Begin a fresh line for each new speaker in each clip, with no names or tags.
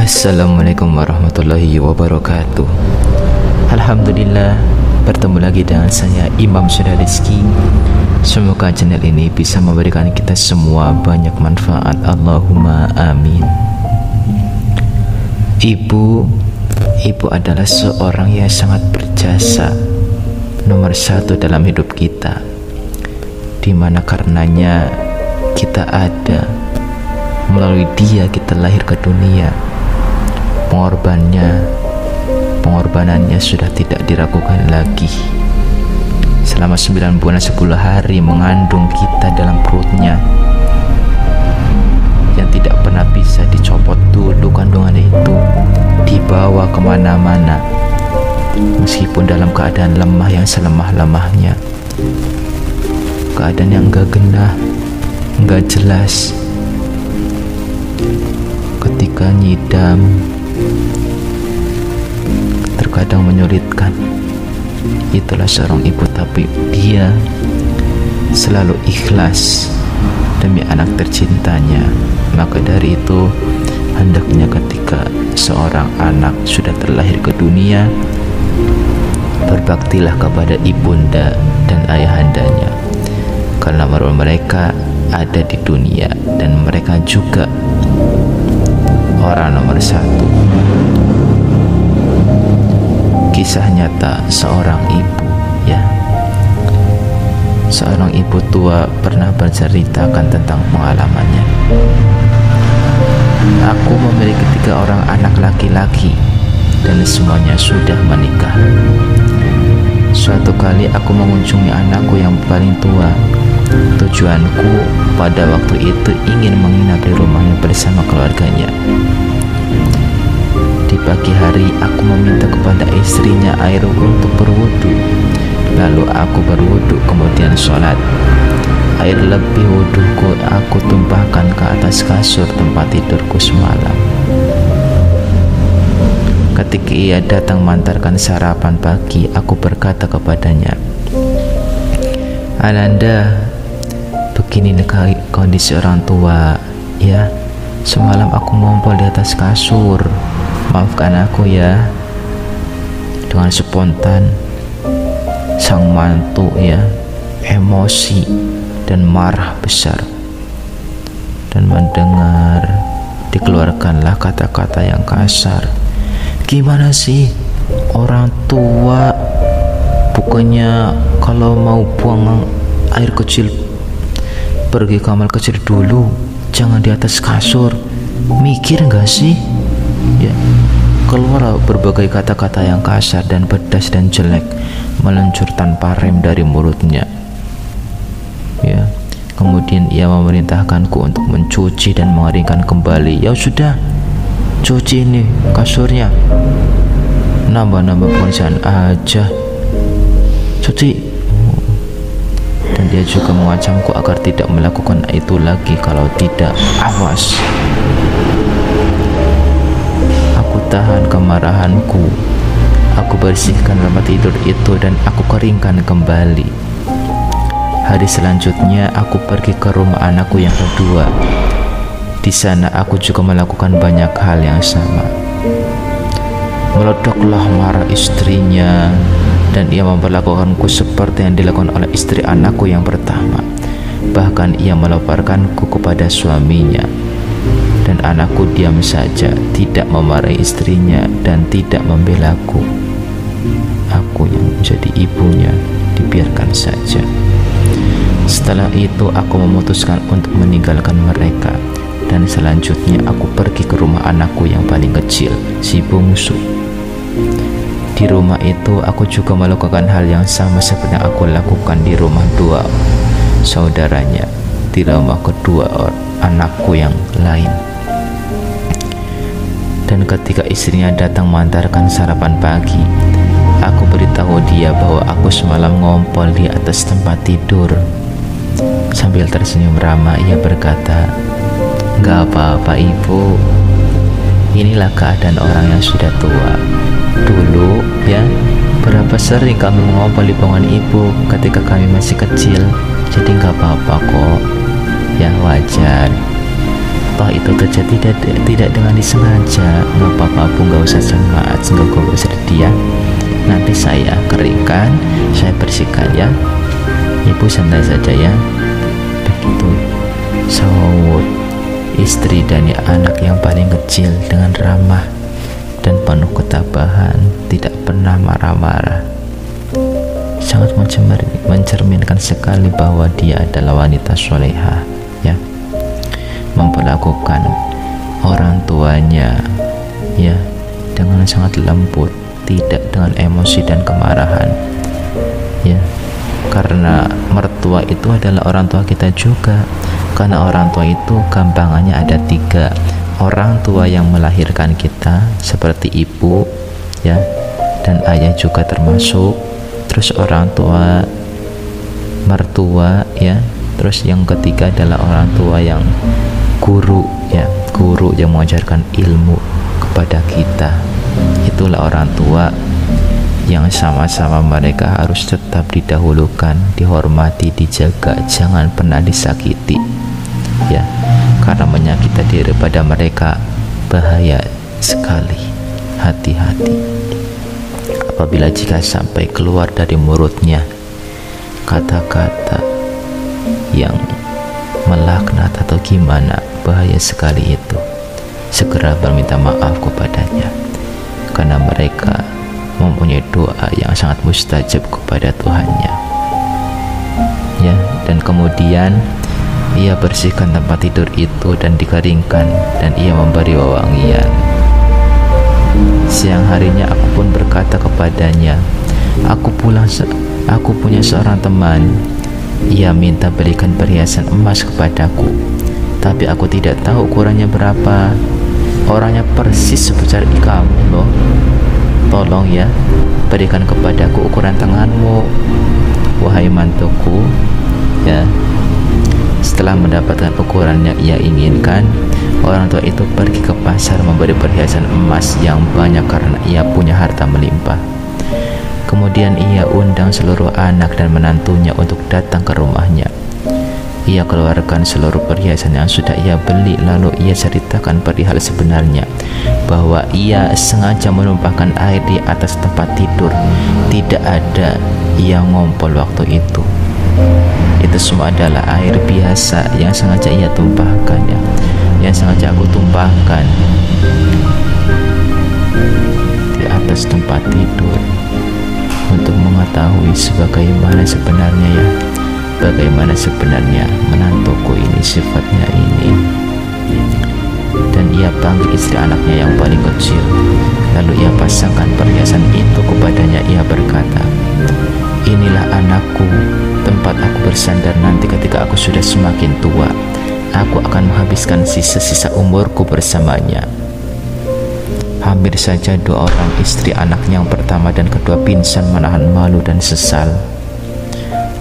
Assalamualaikum warahmatullahi wabarakatuh. Alhamdulillah, bertemu lagi dengan saya Imam Sudariski. Semoga channel ini bisa memberikan kita semua banyak manfaat. Allahumma amin. Ibu adalah seorang yang sangat berjasa, nomor satu dalam hidup kita, dimana karenanya kita ada. Melalui dia kita lahir ke dunia. Pengorbanannya sudah tidak diragukan lagi. Selama 9 bulan 10 hari mengandung kita dalam perutnya, yang tidak pernah bisa dicopot dulu kandungan itu, dibawa kemana-mana, meskipun dalam keadaan lemah yang selemah-lemahnya, keadaan yang gak genah, gak jelas. Ketika nyidam terkadang menyulitkan. Itulah seorang ibu, tapi dia selalu ikhlas demi anak tercintanya. Maka dari itu, hendaknya ketika seorang anak sudah terlahir ke dunia, berbaktilah kepada ibunda dan ayahandanya, karena mereka ada di dunia dan mereka juga orang nomor satu. Kisah nyata seorang ibu, ya. Seorang ibu tua pernah berceritakan tentang pengalamannya. Aku memiliki 3 orang anak laki-laki dan semuanya sudah menikah. Suatu kali aku mengunjungi anakku yang paling tua. Tujuanku pada waktu itu ingin menginap di rumahnya bersama keluarganya. Di pagi hari aku meminta kepada istrinya air untuk berwudu. Lalu aku berwudu kemudian sholat. Air lebih wuduku aku tumpahkan ke atas kasur tempat tidurku semalam. Ketika ia datang mengantarkan sarapan pagi, aku berkata kepadanya, "Ananda, begini kondisi orang tua, ya. Semalam aku ngompol di atas kasur. Maafkan aku ya." Dengan spontan sang mantu, ya, emosi dan marah besar, dan mendengar dikeluarkanlah kata-kata yang kasar. Gimana sih orang tua, bukannya kalau mau buang air kecil pergi kamar kecil dulu, jangan di atas kasur? Mikir gak sih? Ya, keluar berbagai kata-kata yang kasar dan pedas dan jelek meluncur tanpa rem dari mulutnya. Ya, kemudian ia memerintahkanku untuk mencuci dan mengeringkan kembali. Ya sudah, cuci ini kasurnya. Nambah-nambah pekerjaan aja. Cuci. Dan dia juga mengancamku agar tidak melakukan itu lagi, kalau tidak, awas. Aku tahan kemarahanku. Aku bersihkan tempat tidur itu dan aku keringkan kembali. Hari selanjutnya aku pergi ke rumah anakku yang kedua. Di sana aku juga melakukan banyak hal yang sama. Meledaklah marah istrinya, dan ia memperlakukanku seperti yang dilakukan oleh istri anakku yang pertama. Bahkan ia melaporkanku kepada suaminya, dan anakku diam saja, tidak memarahi istrinya dan tidak membelaku. Aku yang menjadi ibunya dibiarkan saja. Setelah itu aku memutuskan untuk meninggalkan mereka, dan selanjutnya aku pergi ke rumah anakku yang paling kecil, si bungsu. Di rumah itu aku juga melakukan hal yang sama seperti yang aku lakukan di rumah 2 saudaranya, di rumah kedua anakku yang lain. Dan ketika istrinya datang mengantarkan sarapan pagi, aku beritahu dia bahwa aku semalam ngompol di atas tempat tidur. Sambil tersenyum ramah ia berkata, "Gak apa-apa ibu, inilah keadaan orang yang sudah tua. Dulu ya, berapa sering kami mengompol di pangkuan ibu ketika kami masih kecil. Jadi gak apa-apa kok, ya wajar." toh itu terjadi tidak dengan disengaja, nggak apa-apa Bu, nggak usah semangat, nggak usah sedih ya. Nanti saya keringkan, saya bersihkan ya. Ibu santai saja ya. Begitu sahut istri dan anak yang paling kecil dengan ramah dan penuh ketabahan, tidak pernah marah-marah. Sangat mencerminkan sekali bahwa dia adalah wanita soleha ya, memperlakukan orang tuanya ya dengan sangat lembut, tidak dengan emosi dan kemarahan ya, karena mertua itu adalah orang tua kita juga. Karena orang tua itu gampangannya ada 3, orang tua yang melahirkan kita seperti ibu ya, dan ayah juga termasuk, terus orang tua mertua ya, terus yang ketiga adalah orang tua yang guru ya, guru yang mengajarkan ilmu kepada kita. Itulah orang tua yang sama-sama mereka harus tetap didahulukan, dihormati, dijaga, jangan pernah disakiti ya, karena menyakiti diri pada mereka bahaya sekali. Hati-hati apabila jika sampai keluar dari mulutnya kata-kata yang melaknat atau gimana, bahaya sekali itu. Segera berminta maaf kepadanya, karena mereka mempunyai doa yang sangat mustajab kepada Tuhannya ya. Dan kemudian ia bersihkan tempat tidur itu dan dikeringkan, dan ia memberi wewangian. Siang harinya aku pun berkata kepadanya, aku punya seorang teman, ia minta belikan perhiasan emas kepadaku, tapi aku tidak tahu ukurannya berapa. Orangnya persis seperti kamu loh. Tolong ya, berikan kepadaku ukuran tanganmu, wahai mantuku ya. Setelah mendapatkan ukuran yang ia inginkan, orang tua itu pergi ke pasar memberi perhiasan emas yang banyak karena ia punya harta melimpah. Kemudian ia undang seluruh anak dan menantunya untuk datang ke rumahnya. Ia keluarkan seluruh perhiasan yang sudah ia beli, lalu ia ceritakan perihal sebenarnya, bahwa ia sengaja menumpahkan air di atas tempat tidur. Tidak ada yang ngompol waktu itu. Itu semua adalah air biasa yang sengaja ia tumpahkan ya, yang sengaja aku tumpahkan di atas tempat tidur untuk mengetahui sebagaimana sebenarnya ya, bagaimana sebenarnya menantuku ini sifatnya ini. Dan ia panggil istri anaknya yang paling kecil, lalu ia pasangkan perhiasan itu kepadanya. Ia berkata, inilah anakku, tempat aku bersandar nanti ketika aku sudah semakin tua. Aku akan menghabiskan sisa-sisa umurku bersamanya. Hampir saja 2 orang istri anaknya yang pertama dan kedua pingsan menahan malu dan sesal.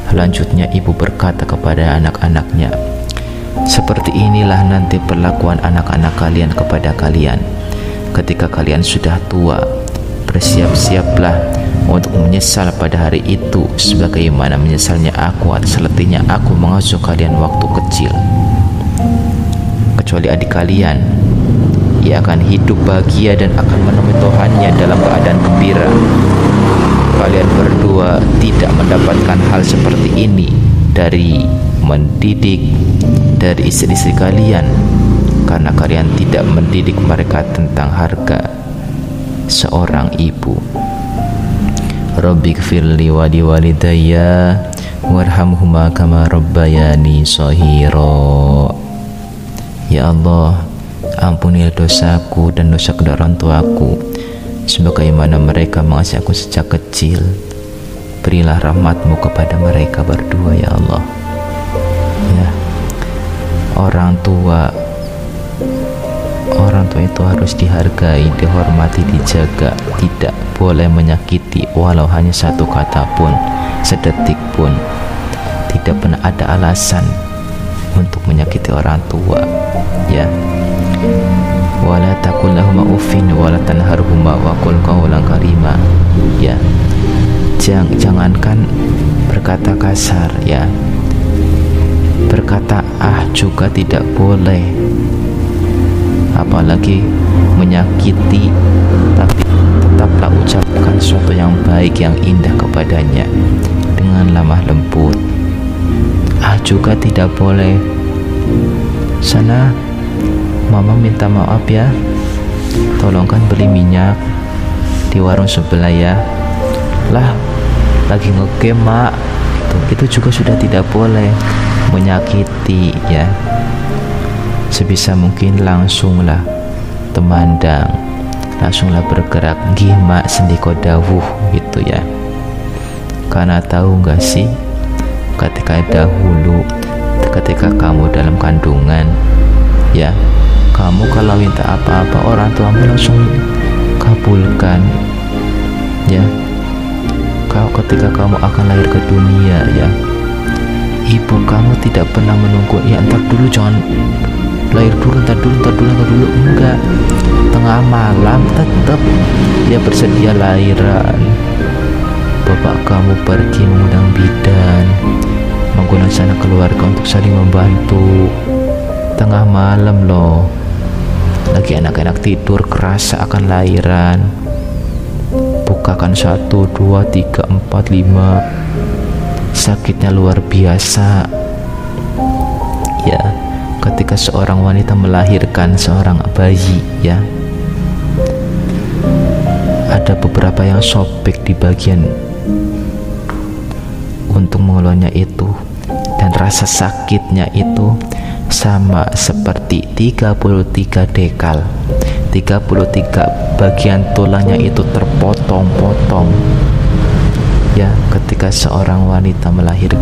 Selanjutnya ibu berkata kepada anak-anaknya, seperti inilah nanti perlakuan anak-anak kalian kepada kalian ketika kalian sudah tua. Bersiap-siaplah untuk menyesal pada hari itu, sebagaimana menyesalnya aku atas letihnya aku mengasuh kalian waktu kecil. Kecuali adik kalian, ia akan hidup bahagia dan akan menemui Tuhannya dalam keadaan gembira. Kalian berdua tidak mendapatkan hal seperti ini dari mendidik dari istri-istri kalian, karena kalian tidak mendidik mereka tentang harga seorang ibu. Rabbighfirli wa liwalidayya warhamhuma kama rabbayani shaghira. Ya Allah, ampunilah dosaku dan dosa kedua orang tuaku sebagaimana mereka mengasihi aku sejak kecil. Berilah rahmatmu kepada mereka berdua ya Allah ya. Orang tua itu harus dihargai, dihormati, dijaga, tidak boleh menyakiti walau hanya satu kata pun, sedetik pun. Tidak pernah ada alasan untuk menyakiti orang tua ya. Wala taqul lahuma uffin wala tanharhuma wa qul qawlan karima ya. Jangankan berkata kasar ya, berkata juga tidak boleh apalagi menyakiti, tapi tetaplah ucapkan sesuatu yang baik, yang indah kepadanya dengan lemah lembut. Juga tidak boleh, sana mama minta maaf ya, tolongkan beli minyak di warung sebelah ya. Lah, lagi ngegame mak. Itu juga sudah tidak boleh, menyakiti ya. Sebisa mungkin langsunglah temandang, langsunglah bergerak, nggih mak sendiko dawuh gitu ya. Karena tahu nggak sih, ketika dahulu, ketika kamu dalam kandungan ya, kamu kalau minta apa-apa orang tuamu langsung kabulkan ya. Ketika kamu akan lahir ke dunia ya, ibu kamu tidak pernah menunggu, ya ntar dulu, jangan lahir dulu, ntar dulu, enggak. Tengah malam tetap dia bersedia lahiran. Bapak kamu pergi mengundang bidan, menggunakan sana keluarga untuk saling membantu. Tengah malam loh, lagi anak-anak tidur, kerasa akan lahiran. Bukakan 1, 2, 3, 4, 5. Sakitnya luar biasa ya, ketika seorang wanita melahirkan seorang bayi ya. Ada beberapa yang sobek di bagian untuk mengeluarnya itu, dan rasa sakitnya itu sama seperti 33 dekal. 33 bagian tulangnya itu terpotong-potong ya, ketika seorang wanita melahirkan.